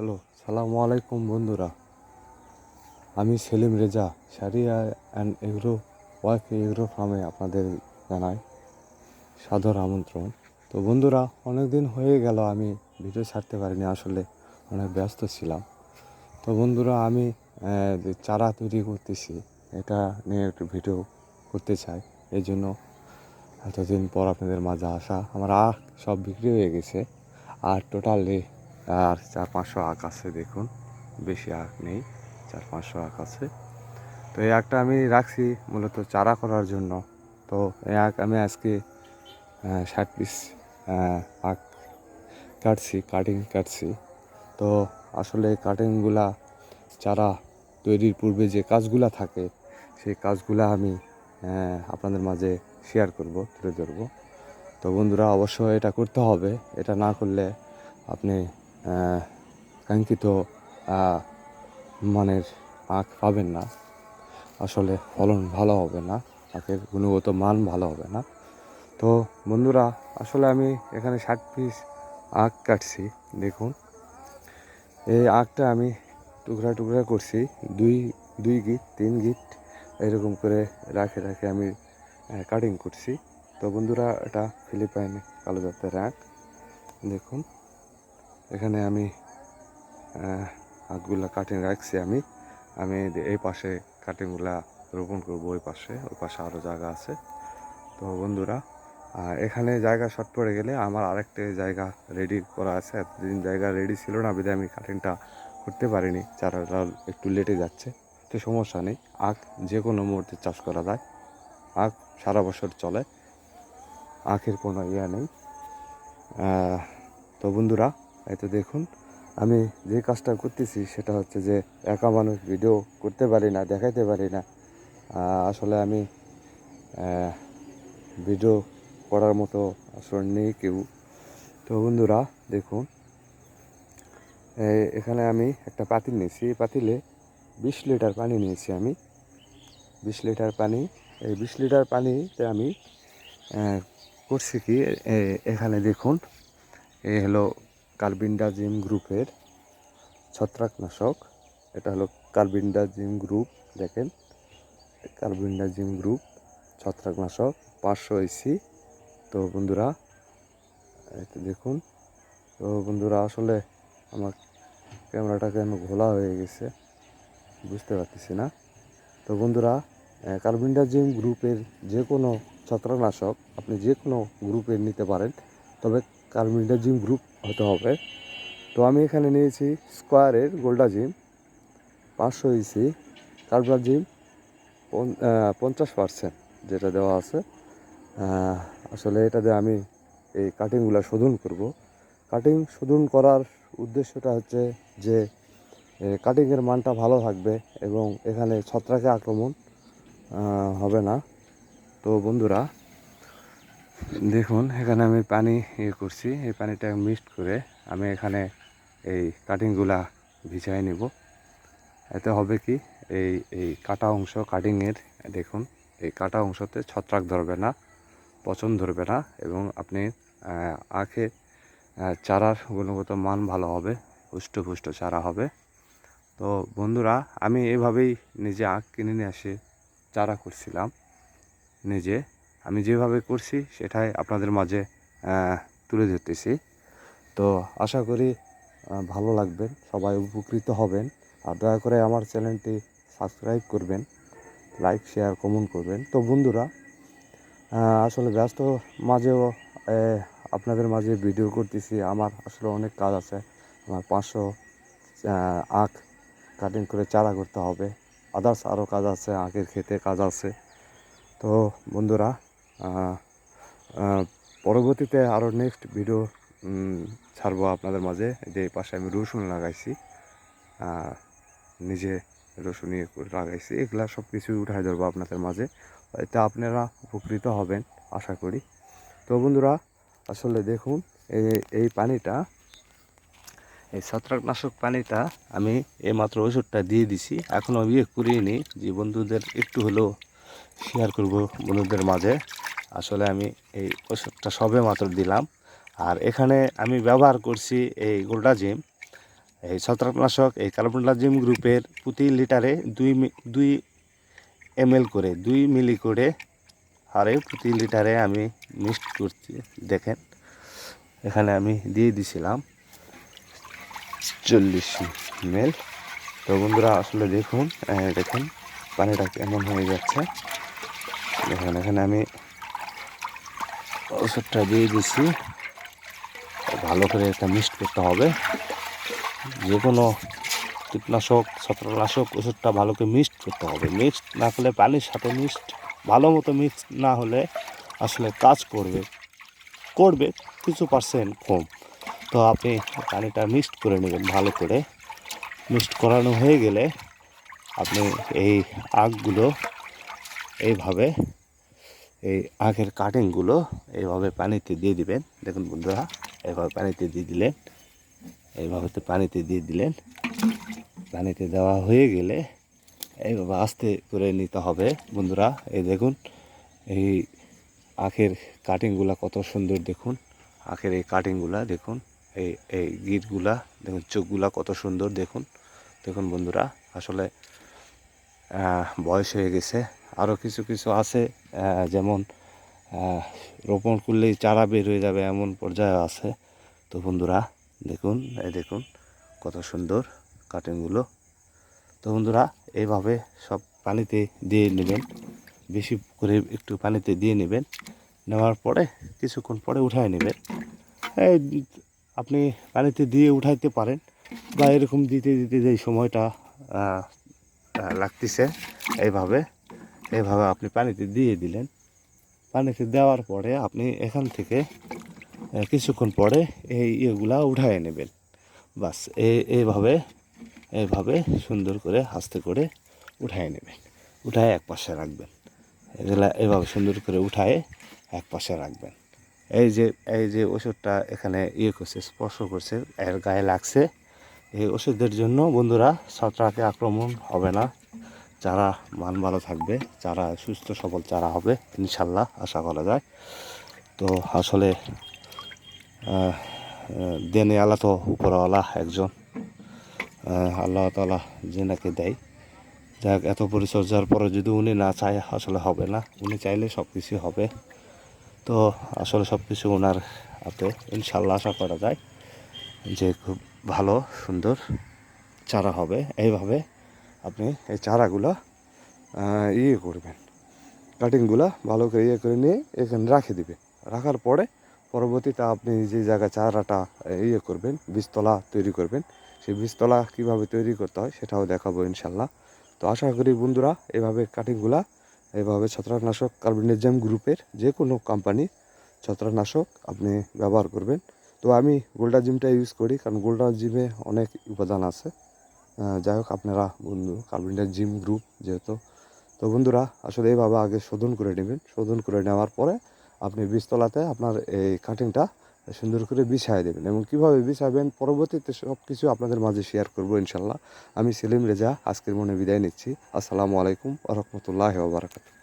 Hello, সালামু আলাইকুম বন্ধুরা। আমি Selim Reza, Shariya and agro wife agro ফার্মে আপনাদের জানাই সাদর আমন্ত্রণ। তো বন্ধুরা, অনেক দিন হয়ে গেল আমি ভিডিও ছাড়তে পারিনি, আসলে অনেক ব্যস্ত ছিলাম। তো বন্ধুরা, আমি যে চারা তৈরি করতেছি এটা নিয়ে একটু ভিডিও করতে চাই। এই জন্য এতদিন পর আপনাদের মাঝে আসা। আমার আখ সব বিক্রি হয়ে গেছে, আর টোটালি আর 400-500 আখ আছে। দেখুন, বেশি আখ নেই, 400-500 আখ আছে। তো এই আখটা আমি রাখছি মূলত চারা করার জন্য। তো এই আখ আমি আজকে 60 পিস আখ কাটছি। তো আসলে কাটিংগুলা চারা তৈরির পূর্বে যে কাজগুলা থাকে সেই কাজগুলা আমি আপনাদের মাঝে শেয়ার করব, তুলে ধরবো। তো বন্ধুরা, অবশ্যই এটা করতে হবে। এটা না করলে আপনি কাঙ্ক্ষিত মানের আখ পাবেন না। আসলে ফলন ভালো হবে না, আখের গুণগত মান ভালো হবে না। তো বন্ধুরা, আসলে আমি এখানে 60 পিস আখ কাটছি। দেখুন, এই আখটা আমি টুকরা টুকরা করছি, দুই দুই গিট 3 গিট এরকম করে রাখে আমি কাটিং করছি। তো বন্ধুরা, এটা ফিলিপাইন কালো জাতের আখ। দেখুন, এখানে আমি আখগুলা কাটিং রাখছি। আমি এই পাশে কাটিংগুলা রোপণ করবো, ওই পাশে আরও জায়গা আছে। তো বন্ধুরা, এখানে জায়গা শর্ট পড়ে গেলে আমার আরেকটা জায়গা রেডি করা আছে। এতদিন জায়গা রেডি ছিল না, বিধায় আমি কাটিংটা করতে পারিনি। চারাটা একটু লেটে যাচ্ছে, তো সমস্যা নেই। আখ যে কোনো মুহূর্তে চাষ করা যায়, আখ সারা বছর চলে, আখের কোনো ইয়া নেই। তো বন্ধুরা, এই তো দেখুন, আমি যে কাজটা করতেছি সেটা হচ্ছে যে একা মানুষ ভিডিও করতে পারি না, দেখাইতে পারি না। আসলে আমি ভিডিও করার মতো আসলে নেই কেউ। তো বন্ধুরা, দেখুন, এখানে আমি একটা পাতিল নিয়েছি। এই পাতিলে 20 লিটার পানি নিয়েছি আমি। 20 লিটার পানি, এই 20 লিটার পানিতে আমি করছি কি, এখানে দেখুন, এই হলো কার্বিন্ডাজিম গ্রুপের ছত্রাকনাশক। এটা হলো কার্বিন্ডাজিম গ্রুপ। দেখেন, কার্বিন্ডাজিম গ্রুপ ছত্রাকনাশক 500 ইসি। তো বন্ধুরা, এটা দেখুন। তো বন্ধুরা, আসলে আমার ক্যামেরাটা কেন ঘোলা হয়ে গেছে বুঝতে পারতেছি না। তো বন্ধুরা, কার্বিন্ডাজিম গ্রুপের যে কোনো ছত্রাকনাশক আপনি যে কোনো গ্রুপের নিতে পারেন, তবে কার্বিন্ডাজিম গ্রুপ হতে হবে। তো আমি এখানে নিয়েছি স্কোয়ারের গোল্ডাজিম 500 ইসি, কার্বাজিম 50% যেটা দেওয়া আছে। আসলে এটা দিয়ে আমি এই কাটিংগুলো শোধন করব। কাটিং শোধন করার উদ্দেশ্যটা হচ্ছে যে কাটিংয়ের মানটা ভালো থাকবে এবং এখানে ছত্রাকে আক্রমণ হবে না। তো বন্ধুরা, দেখুন, এখানে আমি পানি করছি। এই পানিটা মিক্সড করে আমি এখানে এই কাটিংগুলা ভিজাই নিব। এতে হবে কি, এই এই কাটা অংশ কাটিংয়ের, দেখুন, এই কাটা অংশতে ছত্রাক ধরবে না, পচন ধরবে না, এবং আপনি আখে চারার গুণগত মান ভালো হবে, হুষ্টপুষ্ট চারা হবে। তো বন্ধুরা, আমি এভাবেই নিজে আখ কিনে নিয়ে এসে চারা করছিলাম নিজে। আমি যেভাবে করছি সেটাই আপনাদের মাঝে তুলে ধরতেছি। তো আশা করি ভালো লাগবে, সবাই উপকৃত হবেন। আর দয়া করে আমার চ্যানেলটি সাবস্ক্রাইব করবেন, লাইক শেয়ার কমেন্ট করবেন। তো বন্ধুরা, আসলে ব্যস্ত মাঝেও আপনাদের মাঝে ভিডিও করতেছি। আমার আসলে অনেক কাজ আছে। আমার 500 আখ কাটিং করে চারা করতে হবে, আদার্স আরও কাজ আছে, আখের খেতে কাজ আছে। তো বন্ধুরা, পরবর্তীতে আরও নেক্সট ভিডিও ছাড়বো আপনাদের মাঝে। যে পাশে আমি রসুন লাগাইছি, নিজে রসুন লাগাইছি, এগুলা সব কিছুই উঠাই ধরবো আপনাদের মাঝে। এতে আপনারা উপকৃত হবেন আশা করি। তো বন্ধুরা, আসলে দেখুন, এই পানিটা, এই ছত্রাকনাশক পানিটা আমি এইমাত্র ওষুধটা দিয়ে দিছি, এখনও করিনি। যে বন্ধুদের একটু হলেও শেয়ার করব বন্ধুদের মাঝে। আসলে আমি এই ওষুধটা সবে মাত্র দিলাম। আর এখানে আমি ব্যবহার করছি এই গোল্ডাজিম এই ছত্রাকনাশক এই কার্বনডাজিম গ্রুপের প্রতি লিটারে 2 ml করে 2 মিলি করে হারে প্রতি লিটারে আমি মিক্সড করছি। দেখেন এখানে আমি দিয়ে দিছিলাম 40 ml। তো বন্ধুরা আসলে দেখুন, দেখেন পানিটা কেমন হয়ে যাচ্ছে। দেখেন এখানে আমি ওষুধটা দিয়ে দিছি, ভালো করে একটা মিক্সড করতে হবে। যে কোনো কীটনাশক ছত্রাকনাশক ওষুধটা ভালো করে মিক্সড করতে হবে। মিক্সড না করলে পানির সাথে ভালো মতো মিক্সড না হলে আসলে কাজ করবে কিছু পার্সেন্ট কম। তো আপনি পানিটা মিক্সড করে নেবেন ভালো করে। মিক্সড করানো হয়ে গেলে আপনি এই আখগুলো এইভাবে, এই আখের কাটিংগুলো এইভাবে পানিতে দিয়ে দিবেন। দেখুন বন্ধুরা, এইভাবে পানিতে দিয়ে দিলেন, এইভাবে তো পানিতে দিয়ে দিলেন। পানিতে দেওয়া হয়ে গেলে এইভাবে আস্তে করে নিতে হবে বন্ধুরা। এই দেখুন এই আখের কাটিংগুলা কত সুন্দর, দেখুন আখের এই কাটিংগুলা দেখুন, এই গিটগুলা দেখুন, চোখগুলা কত সুন্দর দেখুন। দেখুন বন্ধুরা, আসলে বয়স হয়ে গেছে। আরও কিছু কিছু আছে যেমন রোপণ করলেই চারা বের হয়ে যাবে এমন পর্যায়ে আছে। তো বন্ধুরা দেখুন, এই দেখুন কত সুন্দর কাটিংগুলো। তো বন্ধুরা এইভাবে সব পানিতে দিয়ে নেবেন, বেশি করে একটু পানিতে দিয়ে নেবেন। নেওয়ার পরে কিছুক্ষণ পরে উঠায় নেবেন। এই আপনি পানিতে দিয়ে উঠাইতে পারেন, বা এরকম দিতে দিতে যে সময়টা লাগতেছে এইভাবে আপনি পানিতে দিয়ে দিলেন। পানিতে দেওয়ার পরে আপনি এখান থেকে কিছুক্ষণ পরে এই ইয়েগুলা উঠায় নেবেন। বাস এইভাবে সুন্দর করে আস্তে করে উঠায় নেবেন, উঠায় এক পাশে রাখবেন। এগুলা এইভাবে সুন্দর করে উঠায় এক পাশে রাখবেন। এই যে ওষুধটা এখানে করছে, স্পর্শ করছে, এর গায়ে লাগছে, এই ওষুধের জন্য বন্ধুরা ছত্রাকে আক্রমণ হবে না, চারা মান ভালো থাকবে, চারা সুস্থ সবল চারা হবে ইনশাল্লাহ, আশা করা যায়। তো আসলে দেনে আল্লাহ তো উপরওয়ালা একজন, আল্লাহ তাআলা যেনাকে দেয়। যাক, এত পরিচর্যার পরে যদি উনি না চায় আসলে হবে না, উনি চাইলে সব কিছুই হবে। তো আসলে সব কিছু ওনার হাতে, ইনশাল্লাহ আশা করা যায় যে খুব ভালো সুন্দর চারা হবে। এইভাবে আপনি এই চারাগুলো করবেন, কাটিংগুলো ভালো করে করে নিয়ে এখানে রাখে দিবেন। রাখার পরে পরবর্তীতে আপনি যে জায়গায় চারাটা করবেন, বীজতলা তৈরি করবেন, সেই বীজতলা কীভাবে তৈরি করতে হয় সেটাও দেখাবো ইনশাল্লাহ। তো আশা করি বন্ধুরা এভাবে কাটিংগুলা, এভাবে ছত্রাকনাশক কার্বনডাজিম গ্রুপের যে কোনো কোম্পানি ছত্রাকনাশক আপনি ব্যবহার করবেন। তো আমি গোল্ডাজিমটা ইউজ করি, কারণ গোল্ডাজিমে অনেক উপাদান আছে। যাই হোক, আপনারা বন্ধু কার্বনডাজিম গ্রুপ যেহেতু, তো বন্ধুরা আসলে এইভাবে আগে শোধন করে নেবেন। শোধন করে নেওয়ার পরে আপনি বীজতলাতে আপনার এই কাটিংটা সুন্দর করে বিছায় দেবেন, এবং কীভাবে বিছাবেন পরবর্তীতে সব কিছু আপনাদের মাঝে শেয়ার করবো ইনশাল্লাহ। আমি সেলিম রেজা আজকের মনে বিদায় নিচ্ছি। আসসালামু আলাইকুম ওয়া রাহমাতুল্লাহি ওয়া বারাকাতুহু।